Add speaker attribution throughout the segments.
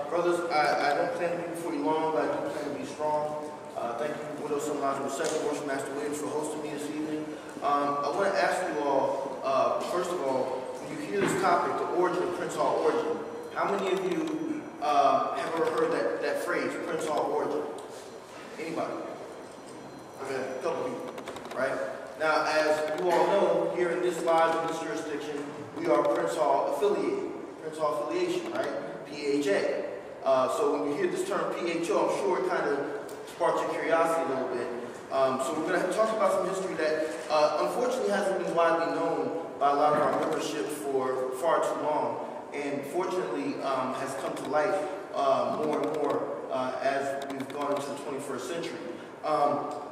Speaker 1: Brothers, I don't plan to be before you long, but I do plan to be strong. Thank you, Widow Son Lodge and Second Worship Master Williams, for hosting me this evening. I want to ask you all, first of all, when you hear this topic, the origin of Prince Hall Origin, how many of you have ever heard that phrase, Prince Hall Origin? Anybody? Okay, a couple people, right? Now, as you all know, here in this lodge, in this jurisdiction, we are Prince Hall affiliated. Prince Hall affiliation, right? PHA. So when you hear this term PHO, I'm sure it kind of sparks your curiosity a little bit. So we're going to talk about some history that unfortunately hasn't been widely known by a lot of our membership for far too long, and fortunately has come to light more and more as we've gone into the 21st century. I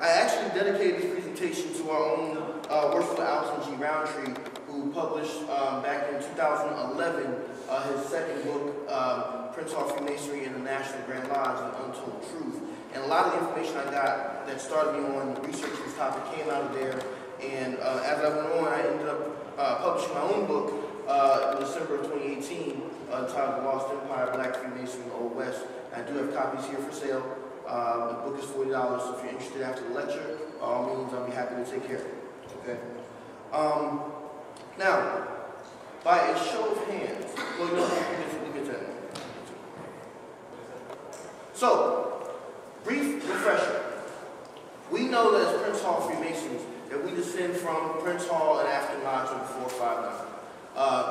Speaker 1: actually dedicated this presentation to our own Worshipful Alton G. Roundtree, who published back in 2011 his second book, Prince Hall Freemasonry and the National Grand Lodge, The Untold Truth. And a lot of the information I got that started me on researching this topic came out of there. And as I went on, I ended up publishing my own book in December of 2018, entitled The Lost Empire, Black Freemasonry in the Old West. I do have copies here for sale. The book is $40, so if you're interested after the lecture, by all means, I'll be happy to take care of it. Okay. Now, by a show of hands, well, no, we'll get to that. So, brief refresher. We know that as Prince Hall Freemasons that we descend from Prince Hall and African Lodge of 459.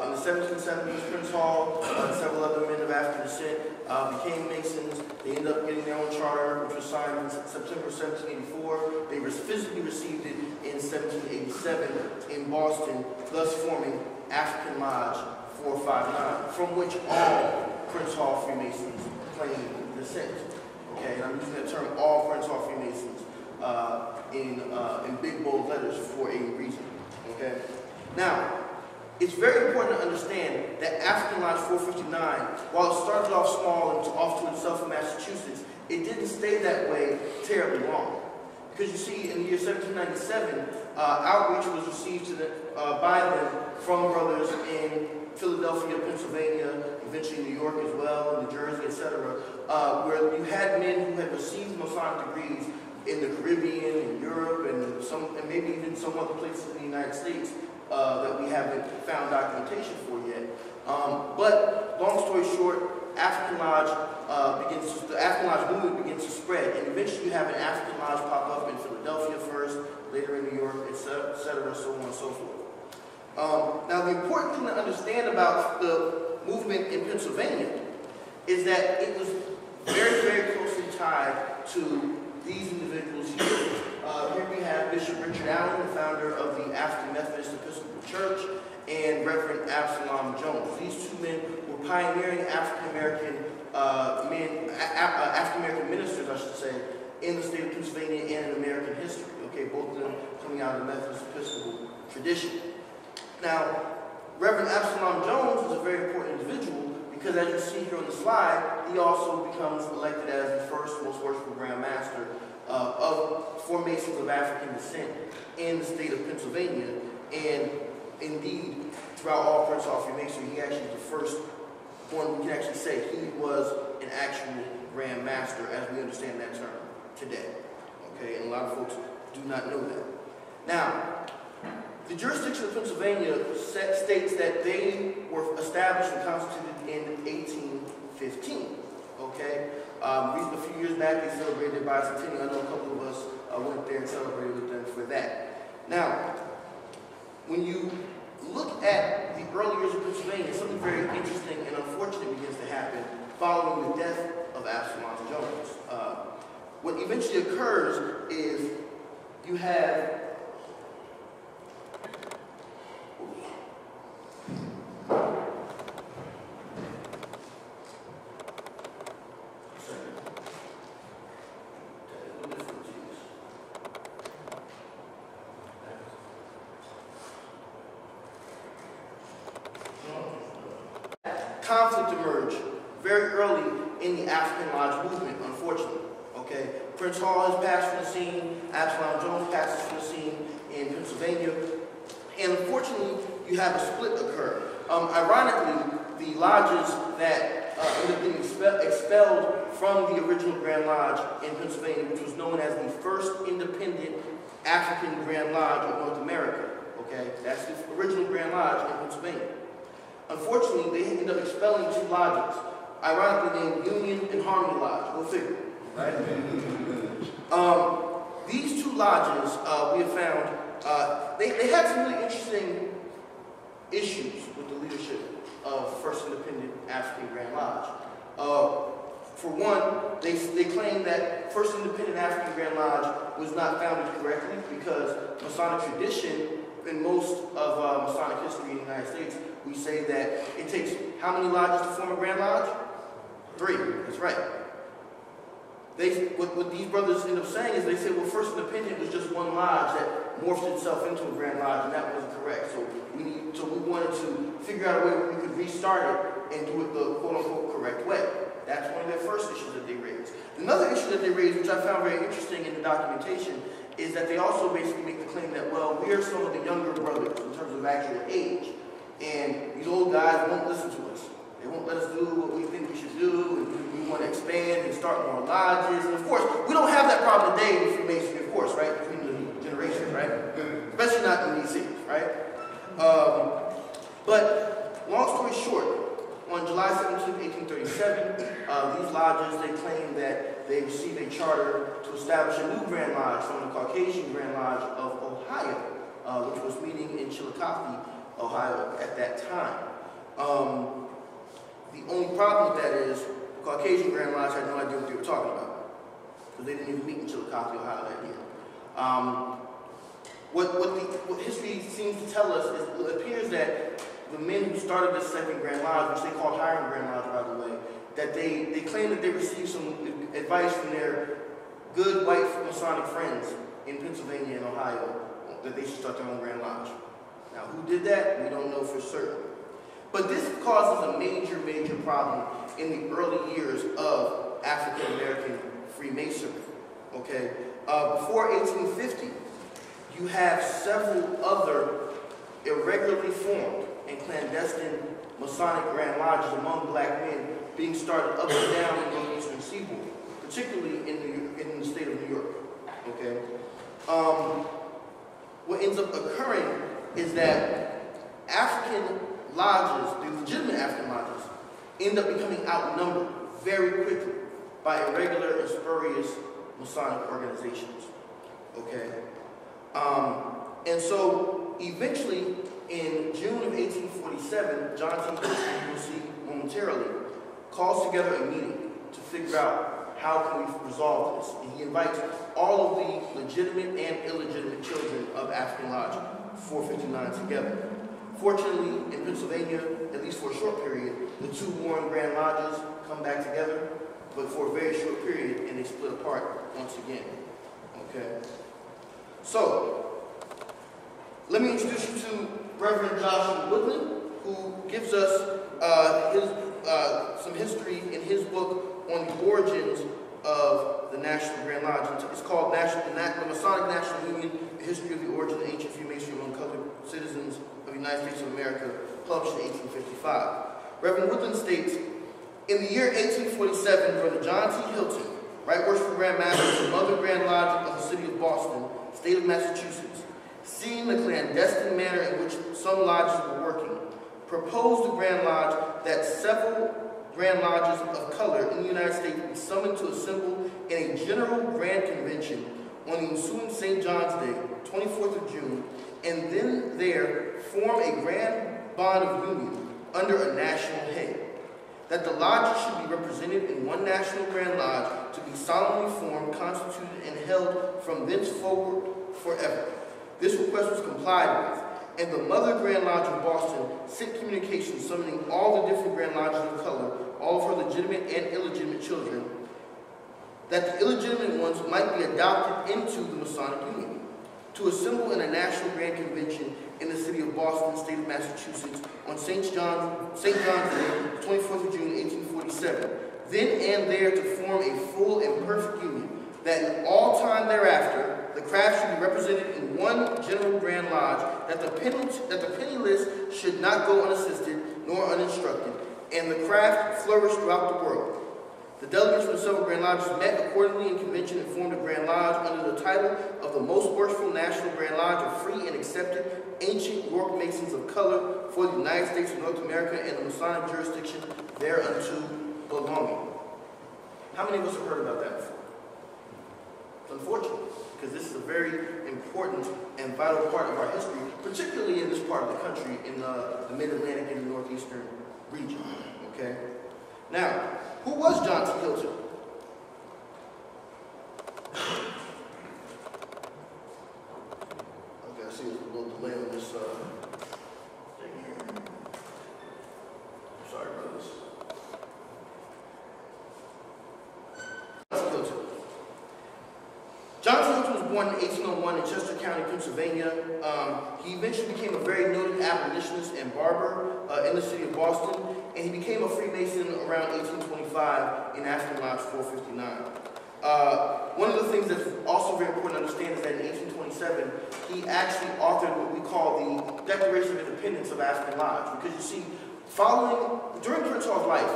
Speaker 1: In the 1770s, Prince Hall and several other men of African descent became Masons. They ended up getting their own charter, which was signed in September 1784. They physically received it in 1787 in Boston, thus forming African Lodge 459, from which all Prince Hall Freemasons claim descent. Okay, and I'm using that term, all Prince Hall Freemasons, in big bold letters for a reason. Okay, now, it's very important to understand that African Lodge 459, while it started off small and off to itself in Massachusetts, it didn't stay that way terribly long. Because you see, in the year 1797, outreach was received by them from brothers in Philadelphia, Pennsylvania, eventually New York as well, New Jersey, etc., where you had men who had received Masonic degrees in the Caribbean, in Europe, and maybe even some other places in the United States that we haven't found documentation for yet. But long story short, African Lodge the African Lodge movement begins to spread, and eventually you have an African Lodge pop up in Philadelphia first, later in New York, etc., so on and so forth. Now, the important thing to understand about the movement in Pennsylvania is that it was very, very closely tied to these individuals here. Here we have Bishop Richard Allen, the founder of the African Methodist Episcopal Church, and Reverend Absalom Jones. These two men were pioneering African-American African-American ministers, I should say, in the state of Pennsylvania and in American history. Okay, both of them coming out of the Methodist Episcopal tradition. Now, Reverend Absalom Jones is a very important individual because, as you see here on the slide, he also becomes elected as the first most worshipful Grand Master for Masons of African descent in the state of Pennsylvania. And indeed, throughout all Prince Hall Freemasonry, he actually is the first one we can actually say he was an actual Grand Master as we understand that term today. Okay, and a lot of folks do not know that. Now, the jurisdiction of Pennsylvania states that they were established and constituted in 1815. Okay, a few years back they celebrated their bicentennial. I know a couple of us went there and celebrated with them for that. Now, when you look at the early years of Pennsylvania, something very interesting and unfortunate begins to happen following the death of Absalom Jones. What eventually occurs is you have conflict emerged very early in the African Lodge movement, unfortunately. Okay, Prince Hall has passed from the scene, Absalom Jones passes from the scene in Pennsylvania, and unfortunately, you have a split occur. Ironically, the lodges that ended up being expelled from the original Grand Lodge in Pennsylvania, which was known as the first independent African Grand Lodge of North America. Okay, that's the original Grand Lodge in Pennsylvania. Unfortunately, they ended up expelling two lodges, ironically named Union and Harmony Lodge. Go figure, right? These two lodges, we have found, they had some really interesting issues with the leadership of First Independent African Grand Lodge. For one, they claim that First Independent African Grand Lodge was not founded correctly because Masonic tradition, in most of Masonic history in the United States, we say that it takes how many lodges to form a Grand Lodge? 3, that's right. What these brothers end up saying is they say, well, First Independent was just one lodge that morphed itself into a Grand Lodge, and that wasn't correct. So we wanted to figure out a way where we could restart it and do it the quote-unquote correct way. That's one of their first issues that they raised. Another issue that they raised, which I found very interesting in the documentation, is that they also basically make the claim that, well, we are some of the younger brothers in terms of actual age, and these old guys won't listen to us. They won't let us do what we think we should do, and we want to expand and start more lodges. And of course, we don't have that problem today in Freemasonry, of course, right? Between the generations, right? Especially not in DC, right? But long story short, on July 17, 1837, these lodges, they claim that they received a charter to establish a new Grand Lodge from the Caucasian Grand Lodge of Ohio, which was meeting in Chillicothe, Ohio at that time. The only problem with that is the Caucasian Grand Lodge had no idea what they were talking about, because they didn't even meet in Chillicothe, Ohio that year. What history seems to tell us is it appears that the men who started this second Grand Lodge, which they called Hiram Grand Lodge, by the way, that they claim that they received some advice from their good white Masonic friends in Pennsylvania and Ohio that they should start their own Grand Lodge. Now, who did that? We don't know for certain. But this causes a major, major problem in the early years of African American Freemasonry. Okay, before 1850, you have several other irregularly formed and clandestine Masonic Grand Lodges among black men being started up and down in the northeastern seaboard, particularly in the state of New York. Okay, what ends up occurring is that African lodges, the legitimate African lodges, end up becoming outnumbered very quickly by irregular and spurious Masonic organizations. Okay, and so eventually, in June of 1847, John T. Hilton, you will see momentarily, calls together a meeting to figure out how can we resolve this. And he invites all of the legitimate and illegitimate children of African Lodge 459 together. Fortunately, in Pennsylvania, at least for a short period, the two Warren Grand Lodges come back together, but for a very short period, and they split apart once again. Okay? So, let me introduce you to Reverend Joshua Woodland, who gives us some history in his book on the origins of the National Grand Lodge. It's called the Masonic National Union, A History of the Origin of Ancient Freemasonry Among Colored Citizens of the United States of America, published in 1855. Reverend Woodland states, in the year 1847, Brother John T. Hilton, Right Worshipful Grand Master of the Mother Grand Lodge of the City of Boston, State of Massachusetts, seeing the clandestine manner in which some lodges were working, proposed to Grand Lodge that several Grand Lodges of color in the United States be summoned to assemble in a general Grand Convention on the ensuing St. John's Day, 24th of June, and then there form a grand bond of union under a national head. That the lodges should be represented in one national Grand Lodge to be solemnly formed, constituted, and held from thenceforward forever. This request was complied with, and the Mother Grand Lodge of Boston sent communications summoning all the different Grand Lodges of color, all of her legitimate and illegitimate children, that the illegitimate ones might be adopted into the Masonic Union, to assemble in a National Grand Convention in the city of Boston, state of Massachusetts, on St. John's Day, 24th of June, 1847, then and there to form a full and perfect union, that in all time thereafter, the craft should be represented in one general Grand Lodge, that the penniless should not go unassisted nor uninstructed, and the craft flourished throughout the world. The delegates from the several Grand Lodges met accordingly in convention and formed a Grand Lodge under the title of the Most Worshipful National Grand Lodge of Free and Accepted Ancient York Masons of Color for the United States of North America and the Masonic jurisdiction thereunto belonging. How many of us have heard about that before? It's unfortunate, because this is a very important and vital part of our history, particularly in this part of the country, in the Mid-Atlantic and the Northeastern region, okay? Now, who was John T. Hilton? Okay, I see there's a little delay on this thing here. Sorry, brothers. John T. Hilton was born in 1801 in Chester County, Pennsylvania. He eventually became a very noted abolitionist and barber in the city of Boston, and he became a Freemason around 1825 in Aspen Lodge 459. One of the things that's also very important to understand is that in 1827, he actually authored what we call the Declaration of Independence of Aspen Lodge, because you see, during Prince Hall's life,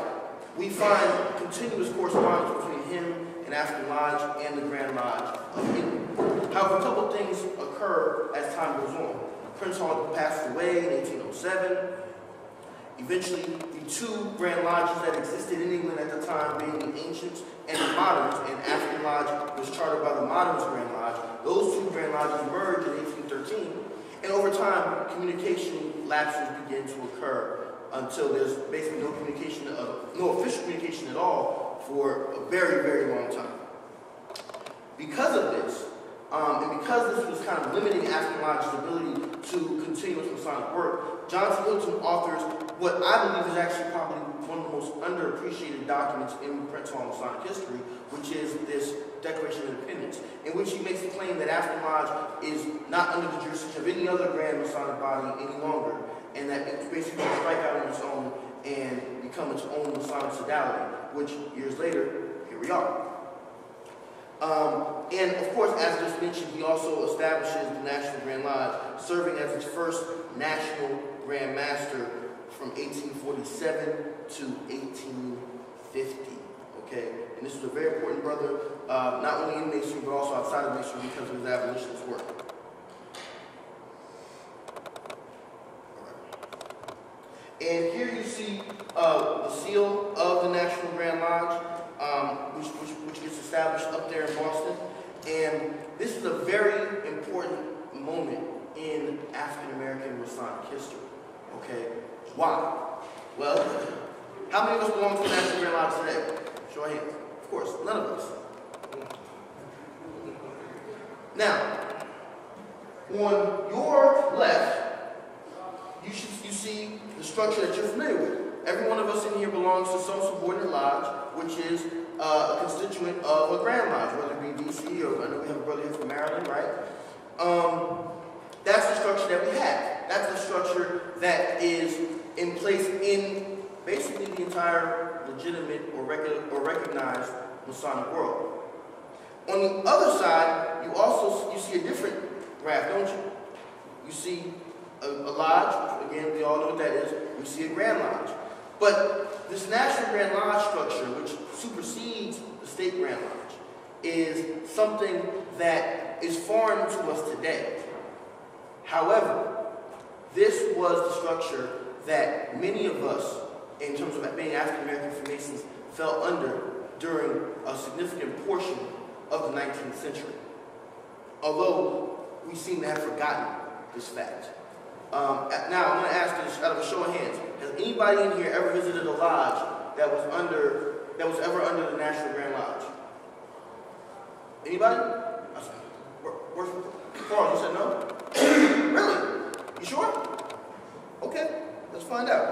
Speaker 1: we find continuous correspondence between him and Aspen Lodge and the Grand Lodge of England. However, a couple of things occur as time goes on. Prince Hall passed away in 1807. Eventually, the two Grand Lodges that existed in England at the time, being the Ancients and the Moderns, and Aspen Lodge was chartered by the Moderns Grand Lodge. Those two Grand Lodges merged in 1813, and over time, communication lapses began to occur until there's basically no communication, no official communication at all for a very, very long time. Because of this, and because this was kind of limiting Aspen Lodge's ability to continue its Masonic work, John T. Hilton authors what I believe is actually probably one of the most underappreciated documents in Prince Hall Masonic history, which is this Declaration of Independence, in which he makes the claim that Aspen Lodge is not under the jurisdiction of any other Grand Masonic body any longer, and that it basically can strike out on its own and become its own Masonic sodality, which years later, here we are. And of course, as just mentioned, he also establishes the National Grand Lodge, serving as its first National Grand Master from 1847 to 1850. Okay, and this was a very important brother, not only in Masonry but also outside of Masonry because of his abolitionist work. And here you see the seal of the National Grand Lodge, which gets established up there in Boston. And this is a very important moment in African American Masonic history. Okay, why? Well, how many of us belong to the National Grand Lodge today? Show of hands. Of course, none of us. Now, on your left, you see the structure that you're familiar with. Every one of us in here belongs to some subordinate lodge, which is a constituent of a Grand Lodge, whether it be DC or I know we have a brother here from Maryland, right? That's the structure that we have. That's the structure that is in place in basically the entire legitimate or recognized Masonic world. On the other side, you see a different graph, don't you? You see a lodge, which again, we all know what that is. We see a Grand Lodge. But this National Grand Lodge structure, which supersedes the State Grand Lodge, is something that is foreign to us today. However, this was the structure that many of us, in terms of being African American Freemasons, fell under during a significant portion of the 19th century. Although we seem to have forgotten this fact. Now, I'm going to ask this out of a show of hands. Has anybody in here ever visited a lodge that was ever under the National Grand Lodge? Anybody? Carl, you said no? Really? You sure? Okay, let's find out.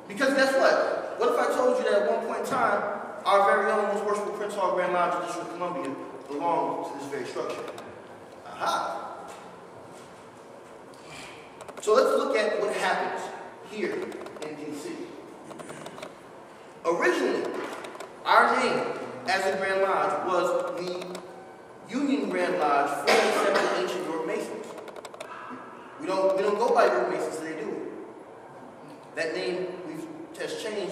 Speaker 1: Because guess what? What if I told you that at one point in time, our very own Most Worshipful Prince Hall Grand Lodge of the District of Columbia belonged to this very structure? Aha! So let's look at what happens here in DC. Originally, our name as a Grand Lodge was the Union Grand Lodge for the Seven Ancient York Masons. We don't go by York Masons today, do we? That name has changed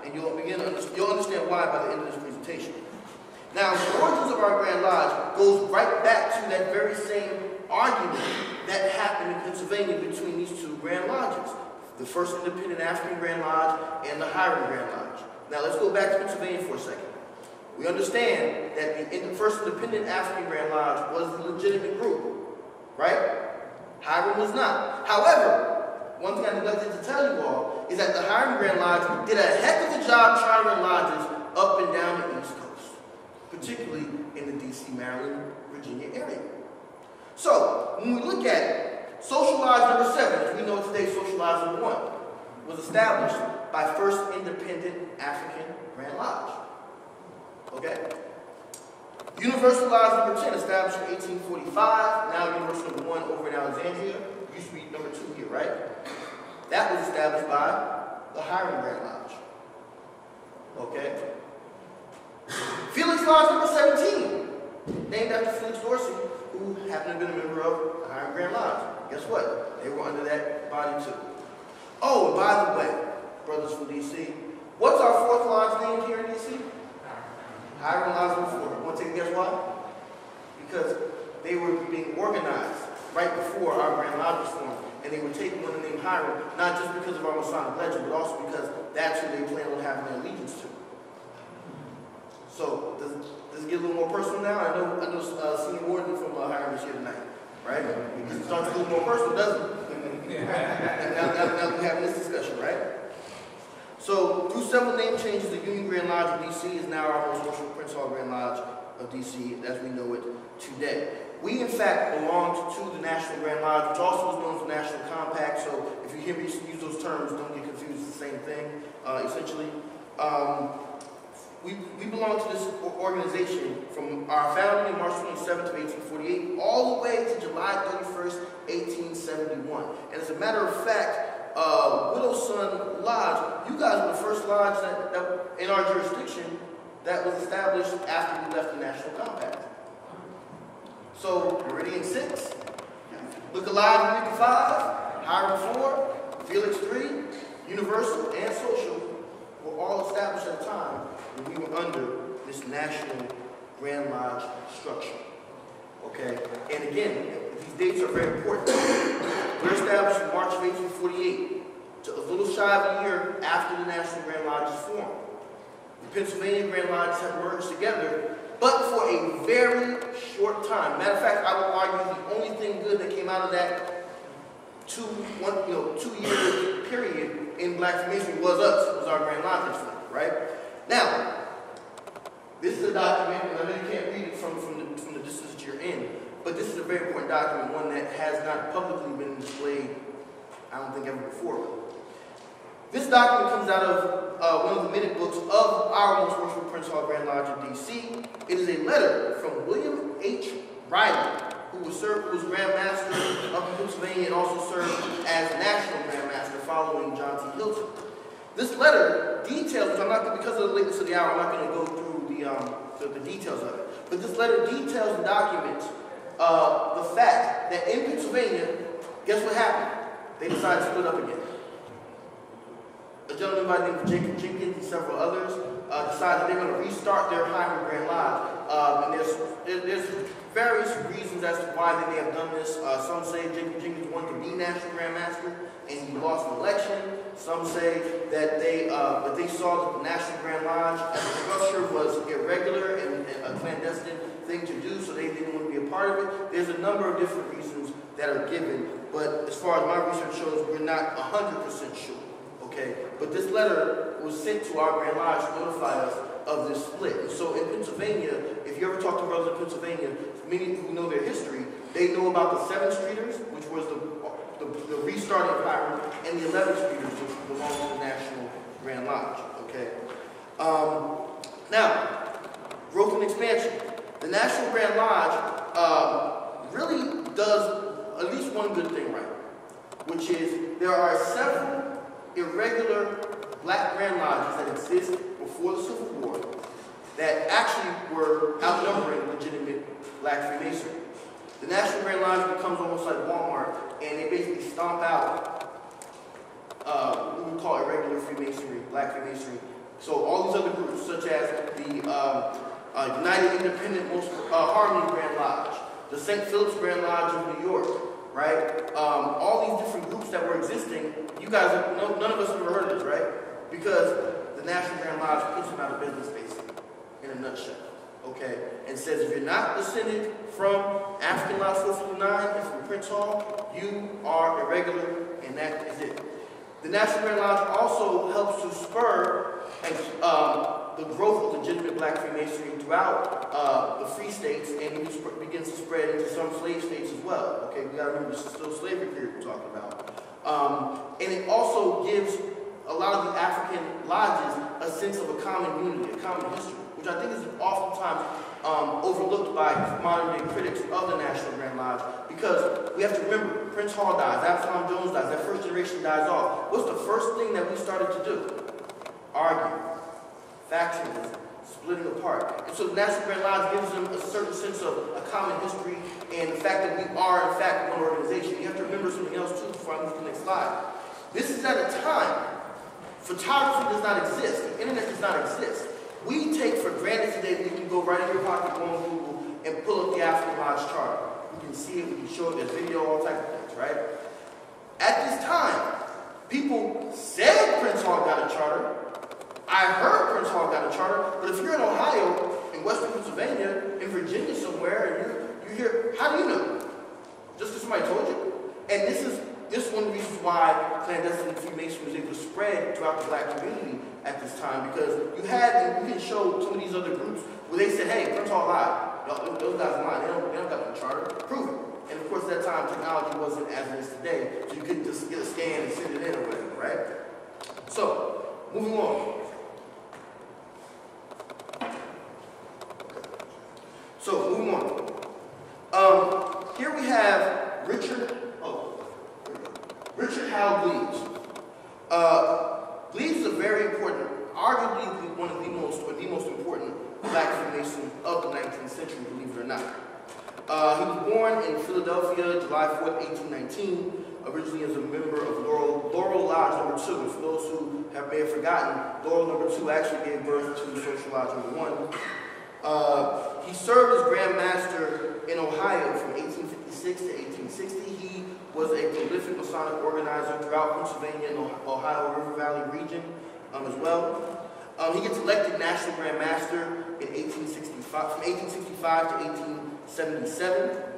Speaker 1: and you'll understand why by the end of this presentation. Now, the origins of our Grand Lodge goes right back to that very same argument that happened in Pennsylvania between these two Grand Lodges, the first independent African Grand Lodge and the Hiram Grand Lodge. Now, let's go back to Pennsylvania for a second. We understand that the first independent African Grand Lodge was the legitimate group, right? Hiram was not. However, one thing I neglected to tell you all is that the Hiram Grand Lodge did a heck of a job trying to run lodges up and down the East Coast, particularly in the D.C., Maryland, Virginia area. So, when we look at Social Lodge number 7, as we know today, Social Lodge number 1, was established by First Independent African Grand Lodge. Okay? Universal Lodge number 10, established in 1845, now Universal number 1 over in Alexandria, used to be number 2 here, right? That was established by the Hiram Grand Lodge. Okay? Felix Lodge number 17, named after Felix Dorsey, who happened to have been a member of the Hiram Grand Lodge. Guess what? They were under that body too. Oh, and by the way, brothers from D.C., what's our 4th lodge named here in D.C.? Hiram Lodge number 4. Want to take a guess why? Because they were being organized right before our Grand Lodge was formed, and they were taking on the name Hiram, not just because of our Masonic legend, but also because that's who they plan on having their allegiance to. So, does it get a little more personal now? I know Senior Warden from Hiram is here tonight, right? Because it starts to get a little more personal, doesn't it? now we're having this discussion, right? So, through several name changes, the Union Grand Lodge of D.C. is now our most worshipful Prince Hall Grand Lodge of D.C. as we know it today. We, in fact, belonged to the National Grand Lodge, which also is known as the National Compact. So, if you hear me use those terms, don't get confused. It's the same thing, essentially. We belong to this organization from our founding in March 27th of 1848 all the way to July 31st, 1871. And as a matter of fact, Widow Son Lodge, you guys were the first lodge that in our jurisdiction that was established after we left the National Compact. So, Meridian 6, Look Alive Meridian 5, Hiram 4, Felix 3, Universal, and Social were all established at a time when we were under this National Grand Lodge structure. Okay? And again, these dates are very important. We're established in March of 1848, to a little shy of a year after the National Grand Lodge is formed. The Pennsylvania Grand Lodges have merged together, but for a very short time. Matter of fact, I would argue the only thing good that came out of that 2 year period in Black Freemasonry was our Grand Lodge, right? Now, this is a document, and I know you can't read it from the distance that you're in, but this is a very important document, one that has not publicly been displayed, I don't think, ever before. This document comes out of one of the minute books of our most worshipful Prince Hall Grand Lodge of D.C. It is a letter from William H. Riley, who was Grand Master of Pennsylvania and also served as National Grand Master following John T. Hilton. This letter details, which I'm not, because of the lateness of the hour, I'm not going to go through the details of it. But this letter details and documents the fact that in Pennsylvania, guess what happened? They decided to split up again. A gentleman by the name of Jacob Jenkins and several others decided they're going to restart their Hiram Grand Lodge. And there's various reasons as to why they may have done this. Some say Jacob Jenkins wanted to be National Grand Master and he lost the election. Some say that they saw that the National Grand Lodge as a structure was irregular and a clandestine thing to do, so they didn't want to be a part of it. There's a number of different reasons that are given, but as far as my research shows, we're not 100% sure. Okay, but this letter was sent to our Grand Lodge to notify us of this split. And so in Pennsylvania, if you ever talk to brothers in Pennsylvania, many who know their history, they know about the 7th Streeters, which was the restarting of Hiram, and the 11th Streeters, which belonged to the National Grand Lodge. Okay. Now, growth and expansion. The National Grand Lodge really does at least one good thing right, which is there are several irregular Black Grand Lodges that exist before the Civil War that actually were outnumbering legitimate Black Freemasonry. The National Grand Lodge becomes almost like Walmart, and they basically stomp out what we would call irregular Freemasonry, Black Freemasonry, So all these other groups, such as the United Independent Harmony Grand Lodge, the St. Philip's Grand Lodge of New York, right? All these different groups that were existing, you guys, none of us have ever heard of this, right? Because the National Grand Lodge puts them out of business, basically, in a nutshell, okay? And says if you're not descended from African Lodge 459 and from Prince Hall, you are irregular, and that is it. The National Grand Lodge also helps to spur the growth of legitimate black Freemasonry throughout the free states, and it begins to spread into some slave states as well. Okay, we got to remember this is still slavery period we're talking about. And it also gives a lot of the African lodges a sense of a common unity, a common history, which I think is oftentimes overlooked by modern day critics of the National Grand Lodge, because we have to remember, Prince Hall dies, Absalom Jones dies, that first generation dies off. What's the first thing that we started to do? Argue, factionalism, splitting apart. And so the National Grand Lodge gives them a certain sense of a common history and the fact that we are, in fact, one organization. You have to remember something else, too, before I move to the next slide. This is at a time, photography does not exist. The internet does not exist. We take for granted today that you can go right in your pocket, go on Google, and pull up the African Lodge charter. We can see it, we can show it, there's video, all types of things, right? At this time, people said Prince Hall got a charter. I heard Prince Hall got a charter, but if you're in Ohio, in Western Pennsylvania, in Virginia somewhere, and you're here, how do you know? Just because somebody told you? And this is one of the reasons why clandestine Freemasonry was able to spread throughout the black community at this time, because you can show some of these other groups where they said, hey, Prince Hall lied. No, those guys are lying. They don't got no charter. Prove it. And of course, at that time, technology wasn't as it is today, so you couldn't just get a scan and send it in or whatever, right? So, moving on. So, moving on. Here we have Richard Howell Gleaves. Gleaves is a very important, arguably one of the most important black Freemason of the 19th century, believe it or not. He was born in Philadelphia, July 4th, 1819, originally as a member of Laurel Lodge No. 2. And for those who may have forgotten, Laurel No. 2 actually gave birth to Social Lodge No. 1. He served as Grand Master in Ohio from 1856 to 1860. He was a prolific Masonic organizer throughout Pennsylvania and Ohio River Valley region as well. He gets elected National Grand Master in 1865, from 1865 to 1877.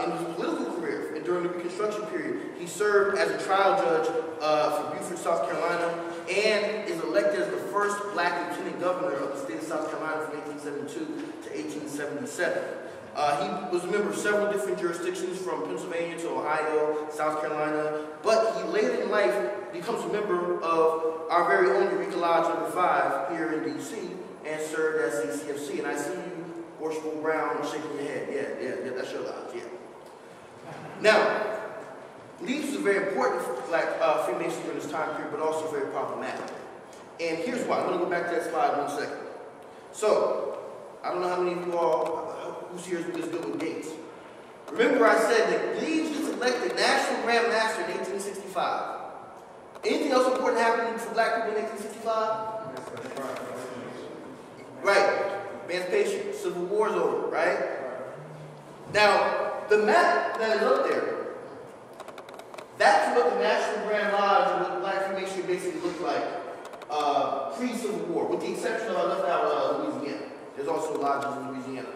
Speaker 1: In his political career, and during the Reconstruction period, he served as a trial judge for Beaufort, South Carolina, and is elected as the first black lieutenant governor of the state of South Carolina from 1872 to 1877. He was a member of several different jurisdictions from Pennsylvania to Ohio, South Carolina, but he later in life becomes a member of our very own Eureka Lodge No. 5 here in D.C. and served as CCFC. And I see you, Worshipful Brown, shaking your head. Yeah, that's your lodge, yeah. Now, Gleaves is very important for black Freemasons during this time period, but also very problematic. And here's why. I'm going to go back to that slide 1 second. So, I don't know how many of you all, who's here is good with dates. Remember I said that Gleaves gets elected National Grand Master in 1865. Anything else important happening for black people in 1865? Right. Emancipation. Civil War is over, right? Now, the map that is up there, that's what the National Grand Lodge and what black Freemasonry basically looked like pre-Civil War, with the exception of, I left out Louisiana. There's also lodges in Louisiana.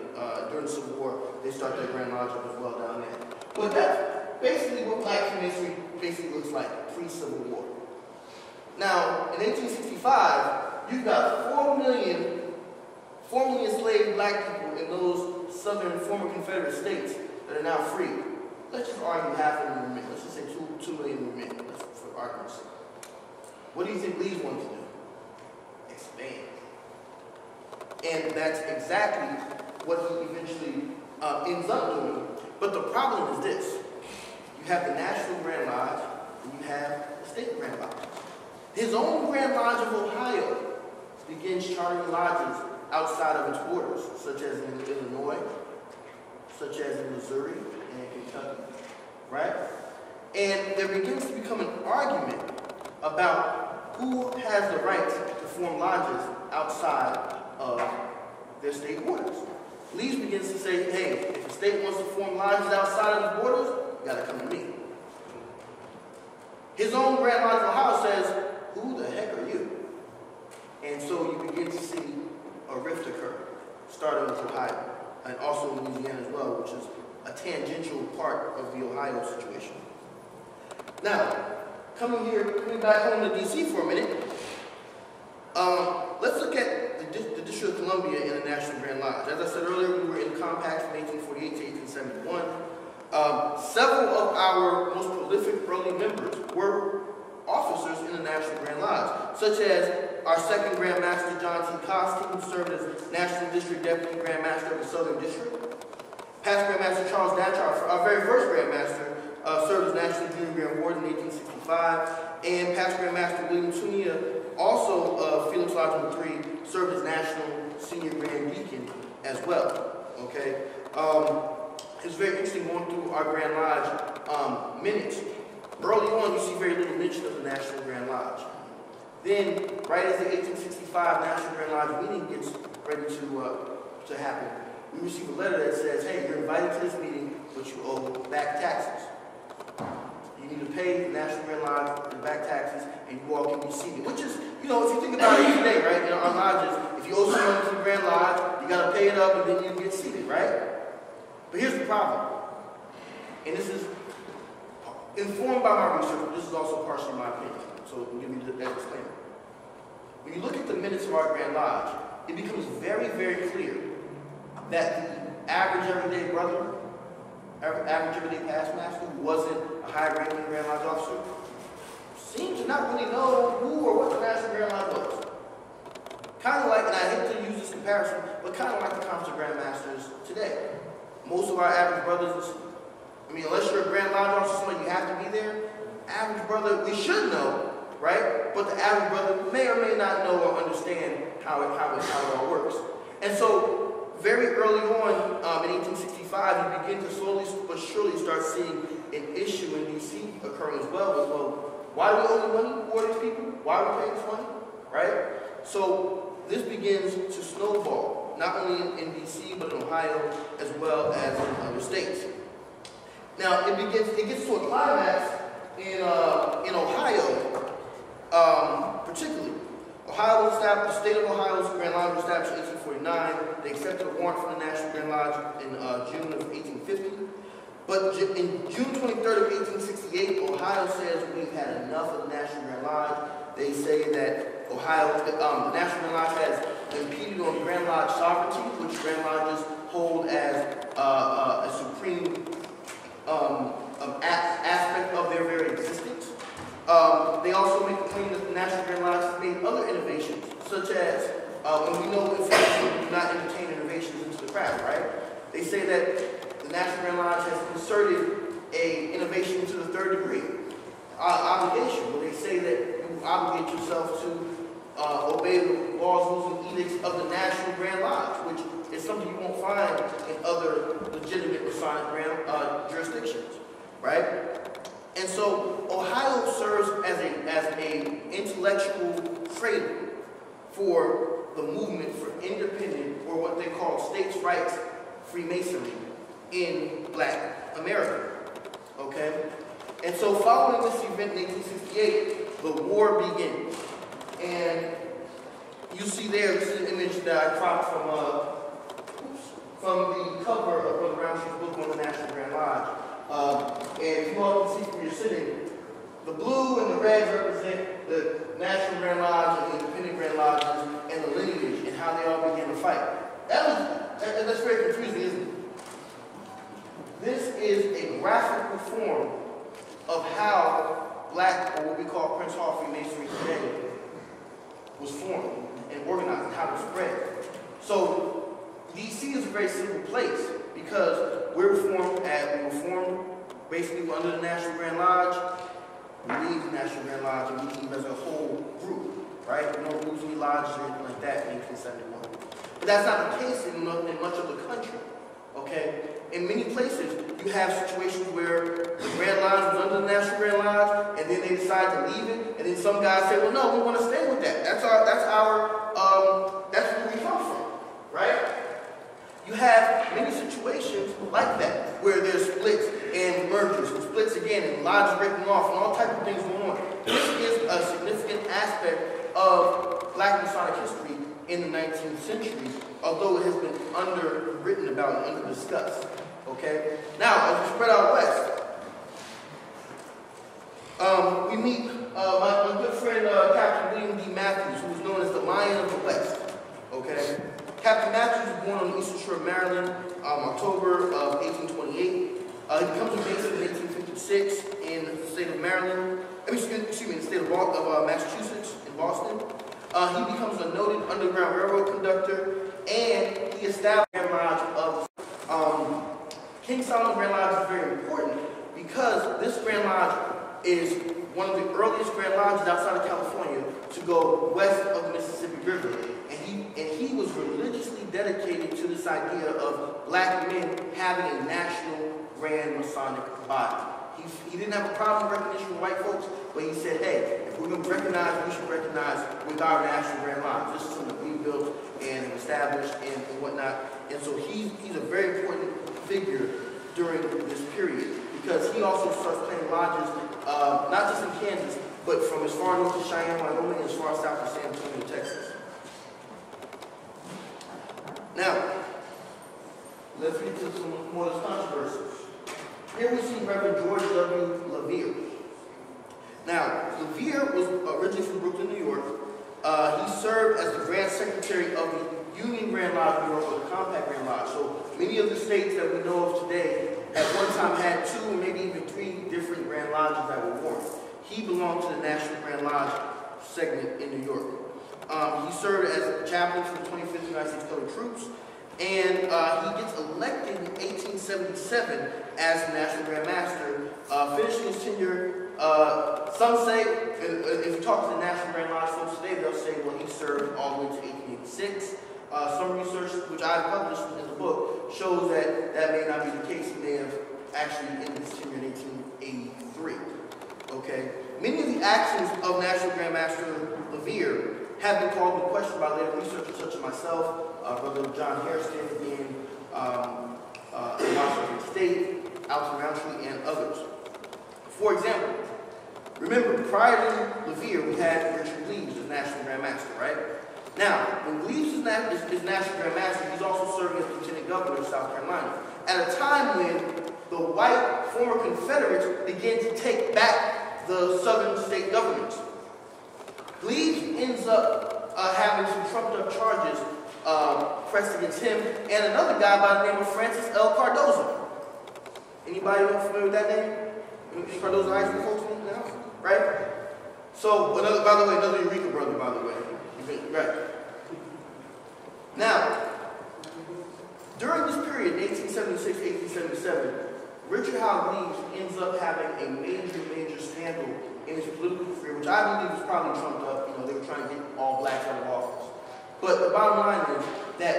Speaker 1: During the Civil War, they started their Grand Lodge up as well down there. But that's basically what black Freemasonry basically looks like pre-Civil War. Now, in 1865, you've got 4 million enslaved black people in those southern former Confederate states that are now free. Let's just argue half of them were men. Let's just say 2 million were men, for argument's sake. What do you think Gleaves wanted to do? Expand. And that's exactly what he eventually ends up doing. But the problem is this. You have the National Grand Lodge, and you have the State Grand Lodge. His own Grand Lodge of Ohio begins chartering lodges outside of its borders, such as in Illinois, such as in Missouri, and Kentucky, right? And there begins to become an argument about who has the right to form lodges outside of their state borders. Leeds begins to say, hey, if a state wants to form lodges outside of the borders, you got to come to me. His own Grand Lodge of Ohio says, who the heck are you? And so you begin to see a rift occur, starting with Ohio, and also Louisiana as well, which is a tangential part of the Ohio situation. Now, coming back home to D.C. for a minute, let's look at the District of Columbia in the National Grand Lodge. As I said earlier, we were in compact from 1848 to 1871. Several of our most prolific early members were officers in the National Grand Lodge, such as our second Grand Master, John T. Costi, who served as National District Deputy Grand Master of the Southern District. Past Grand Master Charles Datchar, our very first Grand Master, served as National Junior Grand Warden in 1865, and Past Grand Master William Tunia, also of Felix Lodge No. 3, served as National Senior Grand Deacon as well. Okay, it's very interesting going through our Grand Lodge minutes. Early on, you see very little mention of the National Grand Lodge. Then, right as the 1865 National Grand Lodge meeting gets ready to happen, we receive a letter that says, hey, you're invited to this meeting, but you owe back taxes. You need to pay the National Grand Lodge the back taxes, and you all can be seated. Which is, you know, if you think about it today, right, in our lodges, if you owe some money to the Grand Lodge, you got to pay it up, and then you get seated, right? But here's the problem, and this is informed by my research, but this is also partially my opinion, so I'll give you that disclaimer. When you look at the minutes of our Grand Lodge, it becomes very, very clear that the average everyday brother, average everyday past master, who wasn't a high-ranking Grand Lodge officer, seemed to not really know who or what the National Grand Lodge was. Kind of like, and I hate to use this comparison, but kind of like the Council of Grand Masters today. Most of our average brothers, I mean, unless you're a Grand Lodge officer, somebody you have to be there, average brother, we should know, right? But the average brother may or may not know or understand how it all works. And so, very early on, in 1865, you begin to slowly but surely start seeing an issue in D.C. occurring as well. Well, why do we owe the money? Who are these people? Why are we paying this money? Right? So, this begins to snowball, not only in D.C., but in Ohio, as well as in other states. Now, it gets to a climax in Ohio, particularly. Ohio was established, the state of Ohio's Grand Lodge was established in 1849. They accepted a warrant from the National Grand Lodge in June of 1850. But in June 23rd of 1868, Ohio says we've had enough of the National Grand Lodge. They say that the National Grand Lodge has impeded on Grand Lodge sovereignty, which Grand Lodges hold as a supreme aspect of their very existence. They also make the claim that the National Grand Lodge has made other innovations, such as, and we know we do not entertain innovations into the craft, right? They say that the National Grand Lodge has inserted an innovation into the third degree obligation, where they say that you obligate yourself to obey the laws, rules, and edicts of the National Grand Lodge, which is something you won't find in other legitimate Masonic jurisdictions, right? And so Ohio serves as a intellectual cradle for the movement for independent, or what they call states' rights Freemasonry in Black America. Okay? And so following this event in 1868, the war begins. And you see there, this is an image that I cropped from the cover of Brother Roundtree's book on the National Grand Lodge. And you all can see from your sitting, the blue and the red represent the National Grand Lodge and the Independent Grand Lodges and the lineage and how they all began to fight. That's very confusing, isn't it? This is a graphical form of how Black, or what we call Prince Hall Freemasonry today, was formed and organized and how it spread. So DC is a very simple place because we were formed basically under the National Grand Lodge. We leave the National Grand Lodge and we leave as a whole group, right? No rules, any lodges or anything like that in 1871. But that's not the case in much of the country, okay? In many places, You have situations where the Grand Lodge was under the National Grand Lodge, and then they decide to leave it, and then some guys say, well, no, we want to stay with that. That's where we come from, right? You have many situations like that, where there's splits and mergers, and splits again, and lodges breaking off, and all types of things going on. This is a significant aspect of Black Masonic history in the 19th century, although it has been underwritten about and under-discussed. Okay? Now, as we spread out west, we meet my good friend Captain William D. Matthews, who is known as the Lion of the West. Okay? Captain Matthews was born on the eastern shore of Maryland, October of 1828. He becomes a Mason in 1856 in the state of Maryland. Excuse me, in the state of Massachusetts, in Boston. He becomes a noted Underground Railroad conductor, and he established the Grand Lodge of King Solomon Grand Lodge is very important because this Grand Lodge is one of the earliest Grand Lodges outside of California to go west of the Mississippi River. And he was religiously dedicated to this idea of Black men having a national Grand Masonic body. He didn't have a problem with recognition with white folks, but he said, hey, if we're going to recognize, we should recognize with our national Grand Lodge. This is something that we built and established and whatnot. And so he's a very important figure during this period because he also starts playing lodges, not just in Kansas, but from as far north as Cheyenne, Wyoming, as far south as San Antonio, Texas. Now, let's get to some more of this controversy. Here we see Reverend George W. LaVere. Now, LaVere was originally from Brooklyn, New York. He served as the Grand Secretary of the Union Grand Lodge of New York, or the Compact Grand Lodge. So many of the states that we know of today at one time had 2 or maybe even 3 different Grand Lodges that were formed. He belonged to the National Grand Lodge segment in New York. He served as a chaplain for the 25th United States Colored Troops, and he gets elected in 1877 as the National Grand Master, finishing his tenure. Some say, if you talk to the National Grand Lodge folks today, they'll say, well, he served all the way to 1886. Some research, which I published in the book, shows that that may not be the case. He may have actually ended his tenure in 1883. Okay? Many of the actions of National Grand Master LaVere have been called into question by later researchers such as myself, Brother John Hairston in Washington State, Alton Roundtree, and others. For example, remember, prior to LaVere, we had Richard Gleaves as National Grand Master, right? Now, when Gleaves is National Grand Master, he's also serving as Lieutenant Governor of South Carolina, at a time when the white former Confederates began to take back the southern state governments. Gleaves ends up having some trumped-up charges pressed against him and another guy by the name of Francis L. Cardozo. Anybody familiar with that name? Any Cardozo high school folks in the house? Right? So, by the way, another Eureka brother, by the way. Right. Now, during this period, 1876, 1877, Richard Howard Gleaves ends up having a major scandal in his political career, which I believe was probably trumped up. You know, they were trying to get all blacks out of office. But the bottom line is that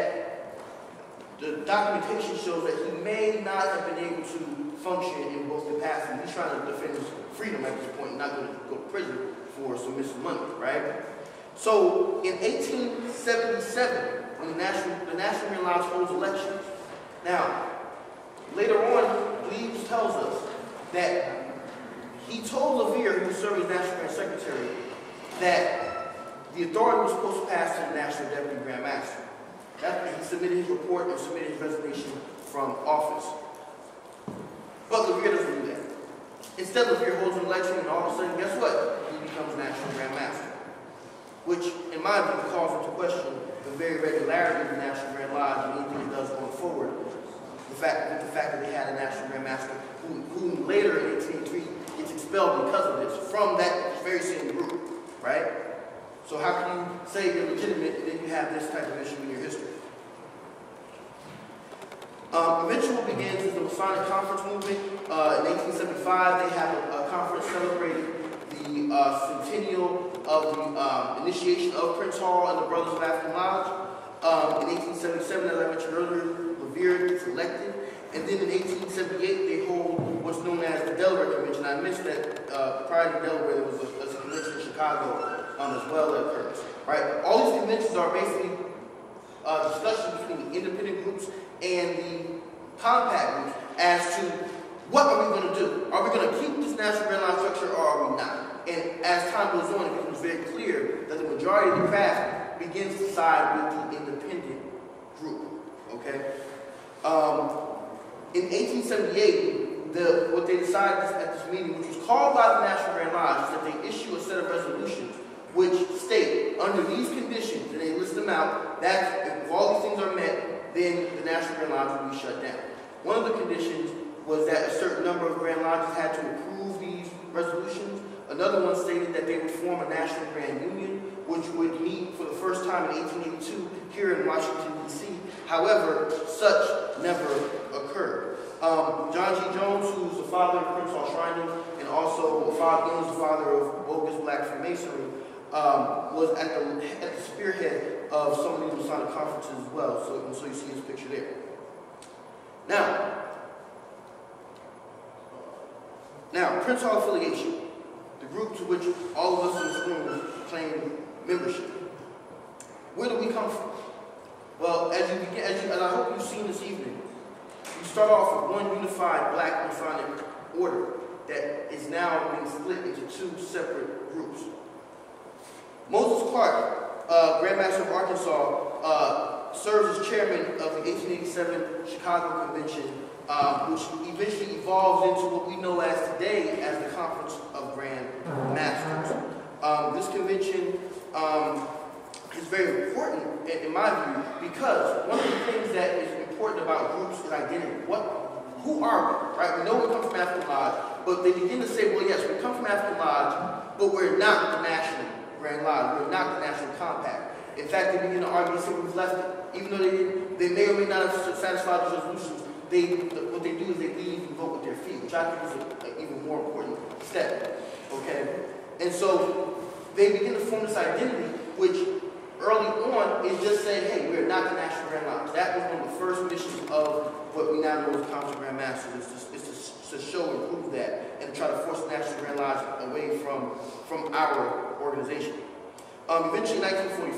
Speaker 1: the documentation shows that he may not have been able to function in both capacities. He's trying to defend his freedom at this point, not going to go to prison for some missing money, right? So in 1877, when the National Grand Lodge holds elections, now later on, Gleaves tells us that he told LaVere, who was serving as National Grand Secretary, that the authority was supposed to pass to the National Deputy Grand Master. He submitted his report and submitted his resignation from office. But LaVere doesn't do that. Instead, LaVere holds an election, and all of a sudden, guess what? He becomes National Grand Master. Which, in my view, calls into question the very regularity of the National Grand Lodge and anything it does going forward. The fact that they had a National Grand Master who later in 1883 gets expelled because of this from that very same group, right? So how can you say you're legitimate and then you have this type of issue in your history? Eventually what begins is the Masonic Conference movement. In 1875, they have a conference celebrating the centennial of the initiation of Prince Hall and the Brothers of African Lodge. In 1877, as I mentioned earlier, LaVere gets elected, And then in 1878, they hold what's known as the Delaware Convention. I missed that prior to Delaware, there was a convention in Chicago as well that occurs. Right? All these conventions are basically discussions between the independent groups and the compact groups as to what are we going to do? Are we going to keep this national grand line structure or are we not? And as time goes on, it becomes very clear that the majority of the craft begins to side with the independent group. Okay? In 1878, what they decided at this meeting, which was called by the National Grand Lodge, is that they issue a set of resolutions which state, under these conditions, and they list them out, that if all these things are met, then the National Grand Lodge will be shut down. One of the conditions was that a certain number of Grand Lodges had to approve these resolutions. Another one stated that they would form a National Grand Union, which would meet for the first time in 1882 here in Washington, D.C. However, such never occurred. John G. Jones, who's the father of Prince Hall Shriner, and also the father of bogus Black Freemasonry, was at the spearhead of some of these Masonic conferences as well. So you see his picture there. Now, Prince Hall affiliation, the group to which all of us in this room claim membership. Where do we come from? Well, as I hope you've seen this evening, you start off with one unified Black Masonic order that is now being split into two separate groups. Moses Clark, Grand Master of Arkansas, serves as chairman of the 1887 Chicago Convention, which eventually evolves into what we know as today as the Conference of Grand Masters. This convention is very important, in my view, because one of the things that is important about groups is identity. Who are we? Right? We know we come from African Lodge, but they begin to say, well, yes, we come from African Lodge, but we're not the National Grand Lodge. We're not the National Compact. In fact, they begin to argue and say we've left it. Even though they may or may not have satisfied the resolutions, what they do is they leave and vote with their feet, which I think is an even more important step. Okay? And so they begin to form this identity, which early on is just saying, hey, we're not the National Grand Lodge. That was one of the first missions of what we now know as the Conference of Grand Masters, is to show and prove that, and try to force the National Grand Lodge away from our organization. Eventually, in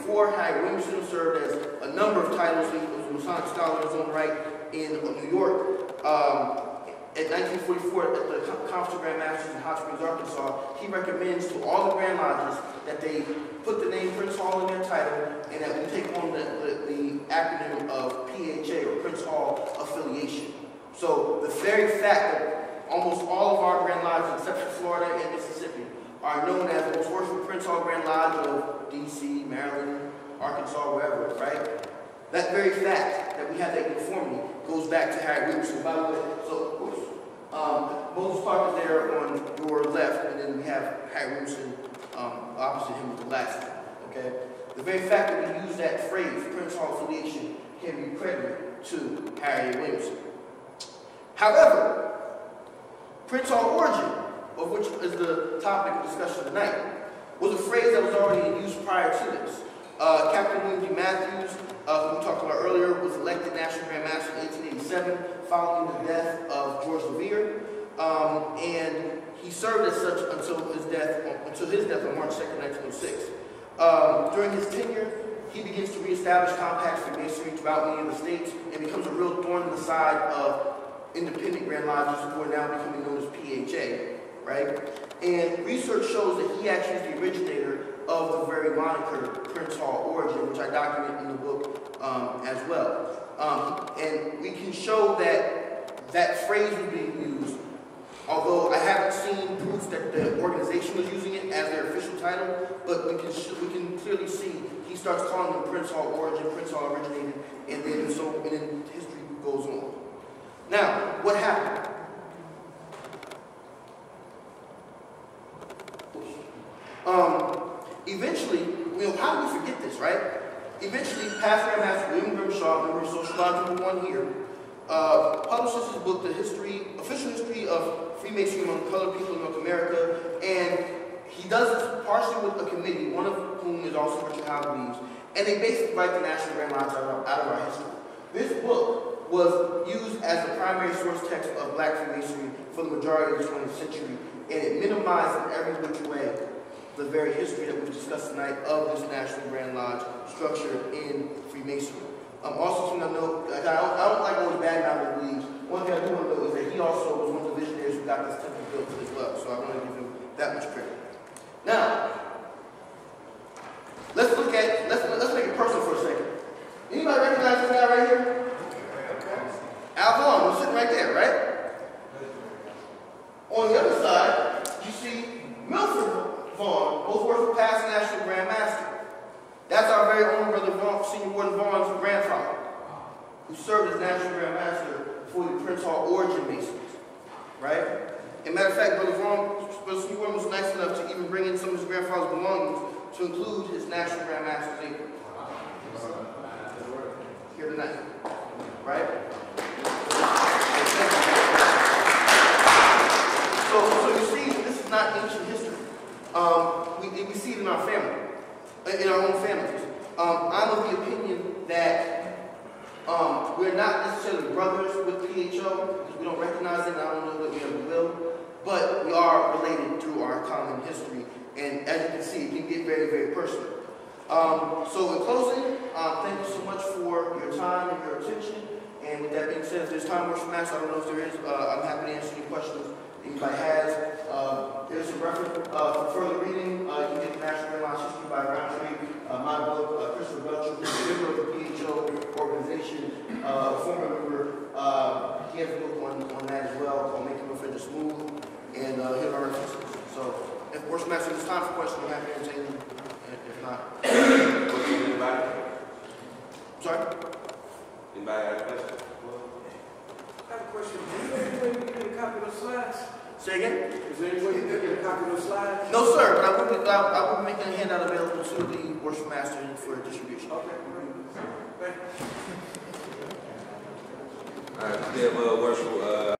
Speaker 1: 1944, Harry Williamson served as a number of titles. He was a Masonic scholar in his own right in New York. In 1944, at the Conference of Grand Masters in Hot Springs, Arkansas, he recommends to all the Grand Lodges that they put the name Prince Hall in their title and that we take on the acronym of PHA, or Prince Hall Affiliation. So the very fact that almost all of our Grand Lodges, except for Florida and Mississippi, are known as the most worshipful Prince Hall Grand Lodge of D.C., Maryland, Arkansas, wherever, right? That very fact that we have that uniformity goes back to Harry Williamson. By the way, Moses Clark is there on your left, and then we have Harry Williamson opposite him with the glasses. Okay? The very fact that we use that phrase, Prince Hall affiliation, can be credited to Harry Williamson. However, Prince Hall origin, of which is the topic of discussion tonight, was a phrase that was already in use prior to this. Captain William D. Matthews, who we talked about earlier, was elected National Grand Master in 1887 following the death of George Revere, and he served as such until his death on March 2nd, 1906. During his tenure, he begins to reestablish compact Freemasonry throughout many of the states and becomes a real thorn in the side of independent Grand Lodges who are now becoming known as PHA, right? And research shows that he actually is the originator of the very moniker Prince Hall origin, which I document in the book as well. And we can show that that phrase was being used, although I haven't seen proof that the organization was using it as their official title, but we can clearly see he starts calling them Prince Hall origin, Prince Hall originated, and then history goes on. Now, what happened? Eventually, how do we forget this, right? Eventually, past Grand Master William Grimshaw, member of Social Lodge number 1 here, publishes his book, The Official History of Freemasonry Among Colored People in North America, and he does this partially with a committee, one of whom is also Richard Howard Leaves, and they basically write the National Grand Lodge out of our history. This book was used as the primary source text of Black Freemasonry for the majority of the 20th century, and it minimized in every which way the very history that we've discussed tonight of this National Grand Lodge structure in Freemasonry. Also, to note, I don't like always bad mouth leaves. One thing I do want to note is that he also was one of the visionaries who got this temple built as well, so I want to give him that much credit. Now, let's make it personal for a second. Anybody recognize this guy right here? Al Vaughn was sitting right there, right? On the other side, you see Milford Vaughn, both work for past National Grand Master. That's our very own brother Vaughn, Senior Warden Vaughn's grandfather, who served as National Grand Master for the Prince Hall Orgin Masons, right? As a matter of fact, brother Vaughn, Senior Warden was nice enough to even bring in some of his grandfather's belongings to include his National Grand Master's apron. Here tonight, right? So you see, this is not ancient history. We see it in our family, in our own families. I'm of the opinion that we're not necessarily brothers with PHO, because we don't recognize it, and I don't know that we ever will, but we are related through our common history, and as you can see, it can get very, very personal. So in closing, thank you so much for your time and your attention, and with that being said, if there's time for mass, I don't know if there is, I'm happy to answer any questions anybody has. There's some reference for further reading. You can get the National Grand Lodge History by Roundtree, my book, Christopher Belcher, who's a member of the PHO organization, a former member. He has a book on that as well called Making Warfare Smooth, and here are our references. So, if Worship Master, there's time for questions, I'm happy to entertain them. If not,
Speaker 2: Anybody?
Speaker 1: Sorry?
Speaker 2: Anybody have a question?
Speaker 3: I have a question. Is there any way we can get a copy of those slides?
Speaker 1: Say again?
Speaker 3: Is there any way you can get a copy of those slides?
Speaker 1: No, sir, but I will be making a handout available to the Worship Master for distribution.
Speaker 3: Okay, great. Thank you.
Speaker 2: All right, we have worship.